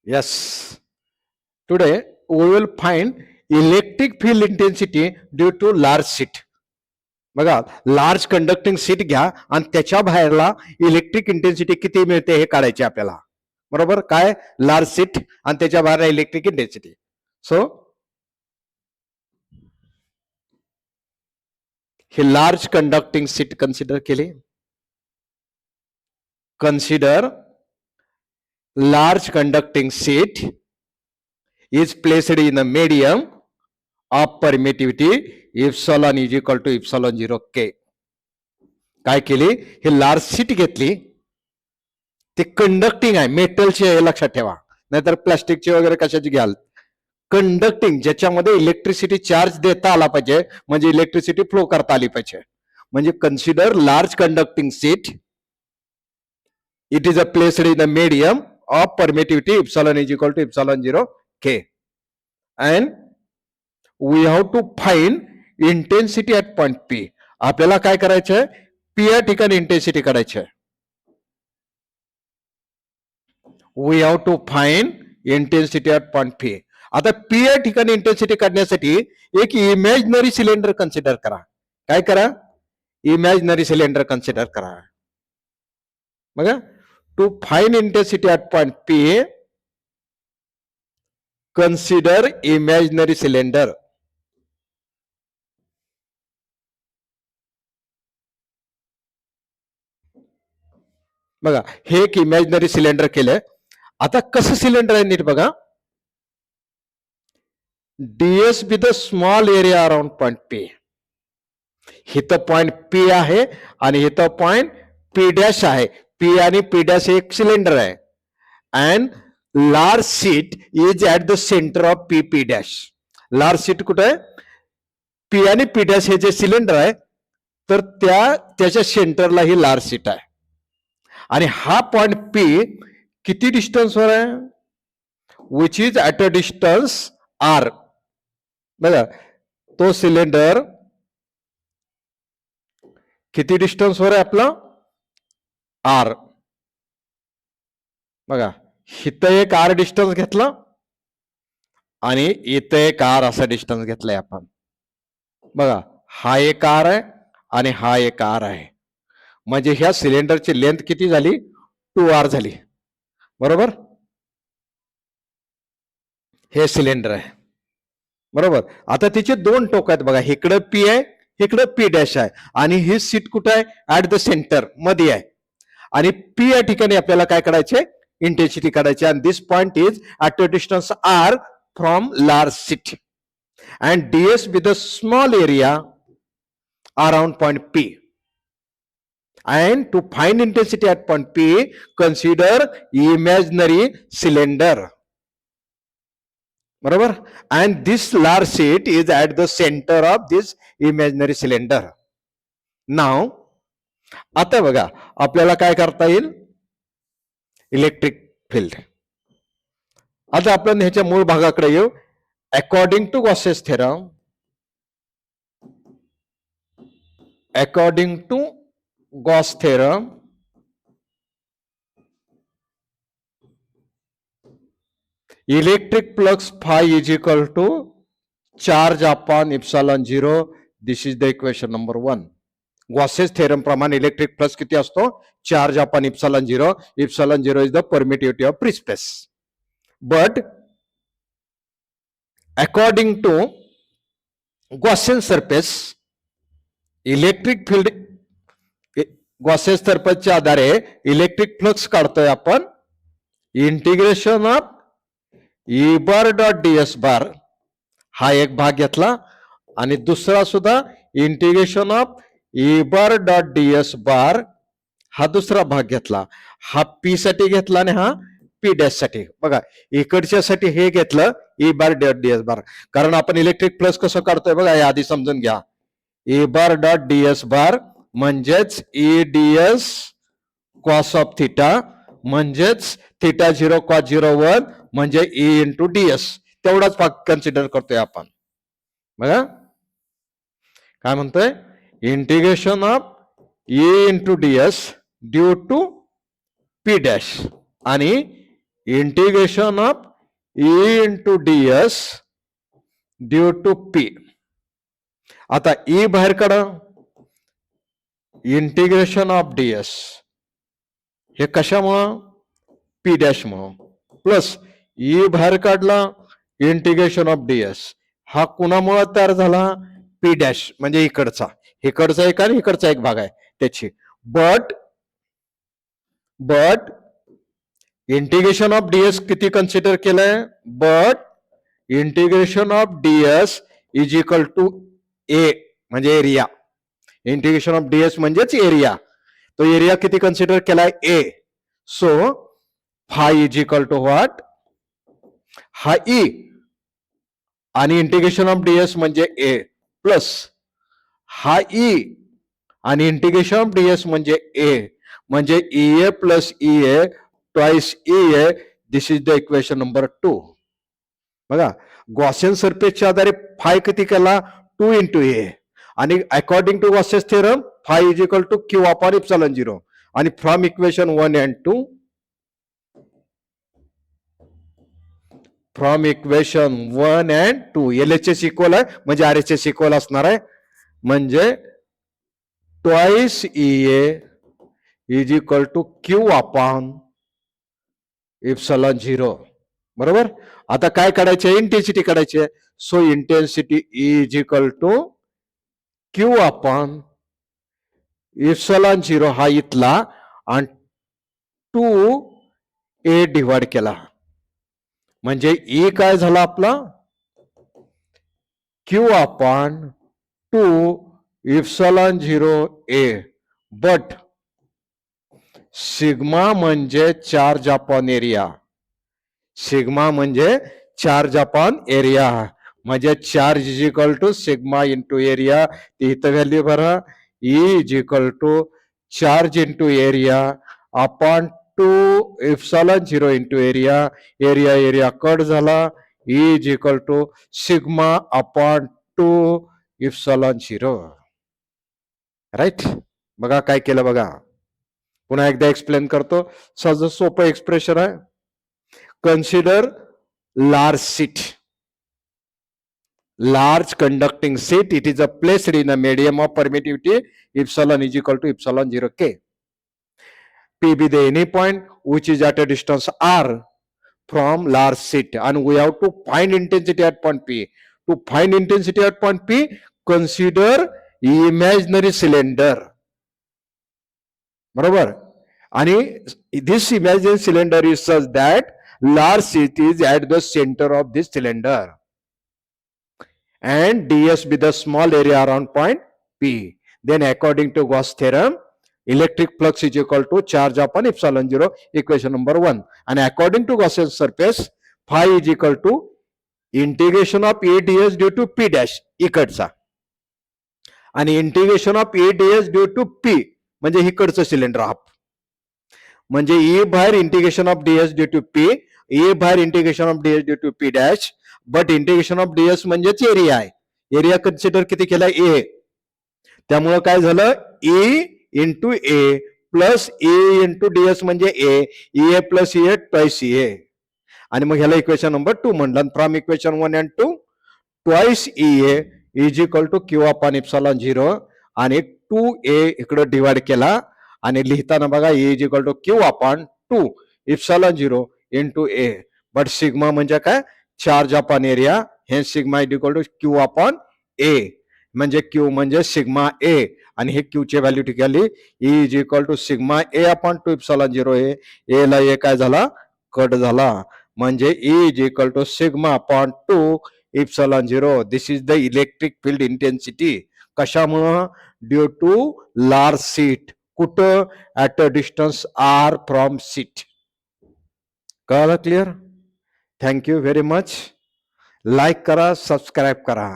Yes. Today we will find electric field intensity due to large sheet. बघा, large conducting seat घ्या आणि त्याच्या बाहेरला electric intensity किती मिळते हे काढायचे आपल्याला. बरोबर, काय लार्ज सीट आणि त्याच्या बाहेर इलेक्ट्रिक इंटेन्सिटी. सो हे लार्ज कंडक्टिंग सीट कन्सिडर केले. Consider large conducting sheet is placed in a medium of permittivity epsilon is equal to epsilon 0 k. काय केली, हे लार्ज शीट घेतली, ते कंडक्टिंग आहे, मेटलचे हे लक्षात ठेवा, नाहीतर प्लास्टिकचे वगैरे कशाची घ्याल. कंडक्टिंग, ज्याच्यामध्ये इलेक्ट्रिसिटी चार्ज देता आला पाहिजे, म्हणजे इलेक्ट्रिसिटी फ्लो करता आली पाहिजे. म्हणजे consider large conducting seat. It is placed in the medium of permittivity epsilon is equal to epsilon 0 k, and we have to find intensity at point P. आपल्याला काय करायचं आहे, P या ठिकाणी इंटेन्सिटी काढायची आहे. We have to find intensity at point P. आता P या ठिकाणी इंटेन्सिटी काढण्यासाठी एक इमॅजिनरी सिलेंडर कन्सिडर करा. काय करा, इमॅजिनरी सिलेंडर कन्सिडर करा. बघा, to find intensity at point P, consider imaginary cylinder. बघा, हे एक इमॅजिनरी सिलेंडर केलंय. आता कसं सिलेंडर आहे नीट बघा. ds with a small area around point P. इथं पॉइंट P आहे आणि इथं पॉइंट P डॅश आहे. P आणि P डॅश एक सिलेंडर आहे. And large seat is at the centre of P dash. Large seat कुठे आहे, P आणि P डॅश हे जे सिलेंडर आहे, तर त्याच्या सेंटरला ही लार्ज सीट आहे. आणि हा पॉइंट P किती डिस्टन्सवर आहे, which is at a distance R. बघा, तो सिलेंडर किती डिस्टन्सवर आहे आपला, R. बघा, इथं एक R डिस्टन्स घेतला आणि इथं एक R असा डिस्टन्स घेतलाय आपण. बघा, हा एक R आहे आणि हा एक R आहे. म्हणजे ह्या सिलेंडरची लेंथ किती झाली, 2R झाली. बरोबर, हे सिलेंडर आहे. बरोबर, आता तिचे दोन टोक आहेत बघा, इकडं P आहे, इकडं P डॅश आहे, आणि ही सीट कुठं आहे, ऍट द सेंटर मध्ये आहे. आणि P या ठिकाणी आपल्याला काय करायचे, इंटेन्सिटी काढायची. आणि this point is at a distance R from large sheet, and ds with a small area around point P. And to find intensity at point P, consider imaginary cylinder. बरोबर, and this large sheet is at the center of this imaginary cylinder. Now, आता बघा, आपल्याला काय करता येईल, electric field. आता आपण ह्याच्या मूळ भागाकडे येऊ. According to Gauss's theorem, according to Gauss theorem, electric flux phi is equal to charge upon epsilon 0. This is the equation number 1. Gauss's theorem प्रमाणे इलेक्ट्रिक फ्लक्स किती असतो, charge upon epsilon 0. Epsilon 0 is the permittivity of free space. But according to Gaussian surface, electric field, Gauss's सरफेसच्या आधारे electric flux काढतोय आपण. Integration of E bar dot ds bar हा एक भाग घेतला, आणि दुसरा सुद्धा integration of E bar dot ds bar हा दुसरा भाग घेतला. हा P साठी घेतला आणि हा P डॅश साठी. बघा, इकडच्यासाठी हे घेतलं ई बार डॉट ds बार, कारण आपण इलेक्ट्रिक फ्लक्स कसं काढतोय बघा, हे आधी समजून घ्या. ई बार डॉट ds बार म्हणजेच E ds cos of theta, म्हणजेच थिटा 0 कॉस 0 1 म्हणजे ई इंटू ds. तेवढाच भाग कन्सिडर करतोय आपण. बघा काय म्हणतोय, integration of E into ds due to P dash आणि integration of E into ds due to P. आता ई बाहेर काढा, इंटिग्रेशन ऑफ ds हे कशामुळं, पी डॅश मुळे, प्लस ई बाहेर काढला, इंटिग्रेशन ऑफ ds हा कुणामुळे तयार झाला, पी डॅश म्हणजे इकडचा एक आणि इकडचा एक भाग आहे त्याची. बट इंटिग्रेशन ऑफ ds किती कन्सिडर केलंय, but integration of ds is equal to A म्हणजे एरिया. इंटिग्रेशन ऑफ ds म्हणजेच एरिया. तो एरिया किती कन्सिडर केलाय, A. So phi is equal to what, हा ई आणि इंटिग्रेशन ऑफ ds म्हणजे ए, प्लस हा ई आणि इंटिग्रेशन ऑफ ds म्हणजे ए, म्हणजे A plus A twice A. This is the equation number 2. बघा, गॉसियन सरफेसच्या आधारे फाय किती केला, 2 इंटू ए, आणि according to Gauss's theorem phi is equal to Q upon epsilon 0. आणि from equation 1 and 2, from equation 1 and 2 LHS equal आहे म्हणजे RHS equal असणार आहे, म्हणजे twice A is equal to Q upon epsilon 0. बरोबर. आता काय काढायचे, इंटेन्सिटी काढायची आहे. So intensity is equal to Q upon epsilon 0 हा इथला आणि 2a डिवाइड केला म्हणजे ई काय झाला आपला, Q upon 2 epsilon 0a. But sigma म्हणजे चार्ज अपॉन एरिया, सिग्मा म्हणजे चार्ज अपॉन एरिया, म्हणजे charge is equal to sigma into area. इथं व्हॅल्यू भरा, E is equal to charge into area upon 2 epsilon 0 into area. Area cut झाला, E is equal to sigma upon 2 epsilon 0. Right. बघा काय केलं बघा, पुन्हा एकदा एक्सप्लेन करतो. सहज सोपं एक्सप्रेशन आहे. Consider large seat, large conducting sheet, it is placed in a medium of permittivity epsilon is equal to epsilon 0 k. P be the any point which is at a distance r from large sheet, and we have to find intensity at point P. To find intensity at point P, consider imaginary cylinder. बरोबर. आणि this imaginary cylinder is such that large sheet is at the center of this cylinder, and ds be the small area around point P. Then according to Gauss theorem, electric flux is equal to charge upon epsilon 0, equation number 1. And according to Gaussian surface, phi is equal to integration of A ds due to P dash इकडचा, आणि integration of A ds due to P म्हणजे इकडचं cylinder half, म्हणजे ए बाहेर integration of ds due to P, ए बाहेर integration of ds due to P dash. But integration of ds म्हणजेच area आहे, area consider किती केला, ए. त्यामुळे काय झालं, ए इंटू ए प्लस ए इंटू ds म्हणजे ए प्लस ए ट्वाइस ए. आणि मग ह्याला इक्वेशन नंबर 2 म्हणलं. From equation 1 and 2, twice A is equal to Q upon epsilon 0, आणि 2a इकडे डिवाइड केला, आणि लिहिताना बघा A is equal to Q upon 2 epsilon 0 into A. But sigma म्हणजे काय, चार्ज अपॉन एरिया, हे sigma is equal to Q upon A, म्हणजे क्यू म्हणजे सिग्मा ए, आणि हे क्यू ची व्हॅल्यू ठिकाणी E is equal to sigma A upon 2 epsilon 0 A ला ए काय झाला, कट झाला, म्हणजे E is equal to sigma upon 2 epsilon 0. This is the electric field intensity. कशामुळं, ड्यू टू लार्ज सीट. कुठं, at a distance R from sheet. कळलं, clear. Thank you very much. Like करा, subscribe करा.